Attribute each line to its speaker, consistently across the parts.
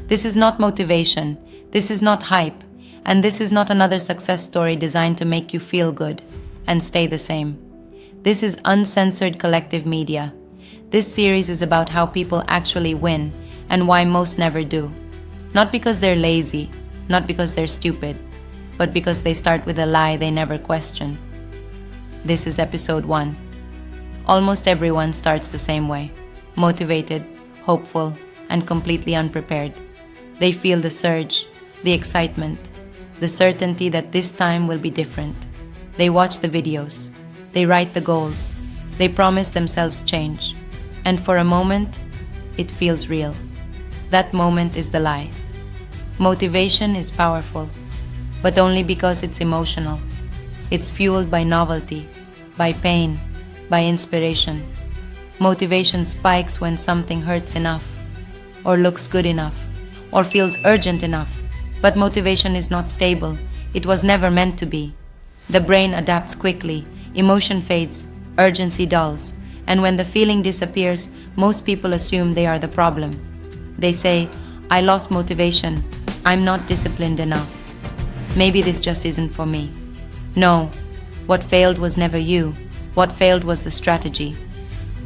Speaker 1: This is not motivation, this is not hype, and this is not another success story designed to make you feel good and stay the same. This is Uncensored Collective Media. This series is about how people actually win and why most never do. Not because they're lazy, not because they're stupid, but because they start with a lie they never question. This is episode 1. Almost everyone starts the same way, motivated, hopeful, and completely unprepared. They feel the surge, the excitement, the certainty that this time will be different. They watch the videos, they write the goals, they promise themselves change. And for a moment, it feels real. That moment is the lie. Motivation is powerful, but only because it's emotional. It's fueled by novelty, by pain, by inspiration. Motivation spikes when something hurts enough, or looks good enough, or feels urgent enough. But motivation is not stable. It was never meant to be. The brain adapts quickly, emotion fades, urgency dulls, and when the feeling disappears, most people assume they are the problem. They say, "I lost motivation, I'm not disciplined enough. Maybe this just isn't for me." No, what failed was never you. What failed was the strategy.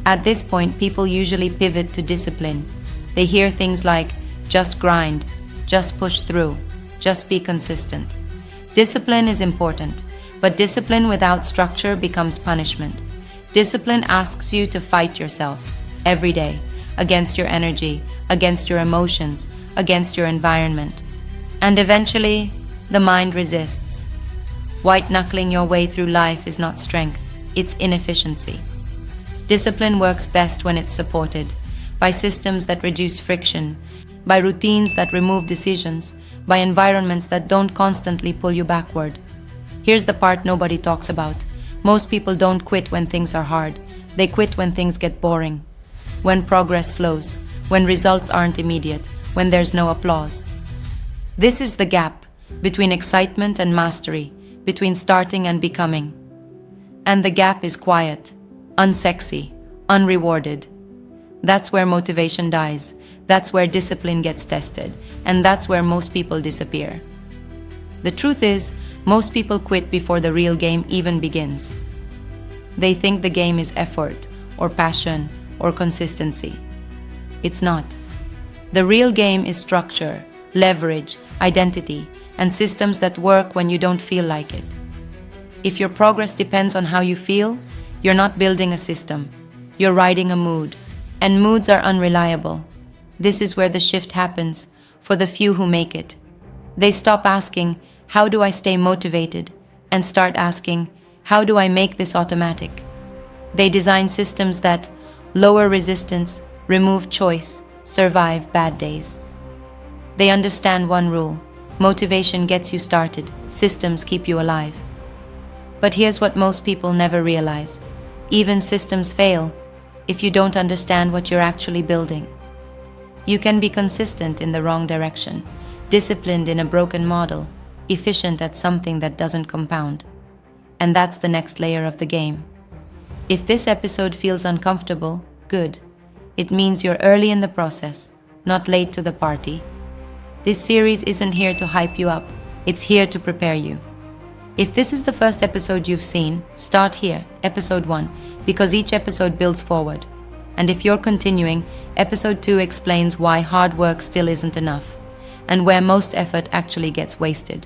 Speaker 1: At this point, people usually pivot to discipline. They hear things like, just grind, just push through, just be consistent. Discipline is important, but discipline without structure becomes punishment. Discipline asks you to fight yourself every day, against your energy, against your emotions, against your environment. And eventually, the mind resists. White-knuckling your way through life is not strength, it's inefficiency. Discipline works best when it's supported by systems that reduce friction, by routines that remove decisions, by environments that don't constantly pull you backward. Here's the part nobody talks about. Most people don't quit when things are hard. They quit when things get boring, when progress slows, when results aren't immediate, when there's no applause. This is the gap between excitement and mastery, between starting and becoming. And the gap is quiet, unsexy, unrewarded. That's where motivation dies. That's where discipline gets tested. And that's where most people disappear. The truth is, most people quit before the real game even begins. They think the game is effort, or passion, or consistency. It's not. The real game is structure, leverage, identity, and systems that work when you don't feel like it. If your progress depends on how you feel, you're not building a system. You're riding a mood. And moods are unreliable. This is where the shift happens for the few who make it. They stop asking, "How do I stay motivated?" and start asking, "How do I make this automatic?" They design systems that lower resistance, remove choice, survive bad days. They understand one rule: motivation gets you started, systems keep you alive. But here's what most people never realize. Even systems fail if you don't understand what you're actually building. You can be consistent in the wrong direction, disciplined in a broken model, efficient at something that doesn't compound. And that's the next layer of the game. If this episode feels uncomfortable, good. It means you're early in the process, not late to the party. This series isn't here to hype you up, it's here to prepare you. If this is the first episode you've seen, start here, episode 1, because each episode builds forward. And if you're continuing, episode 2 explains why hard work still isn't enough, and where most effort actually gets wasted.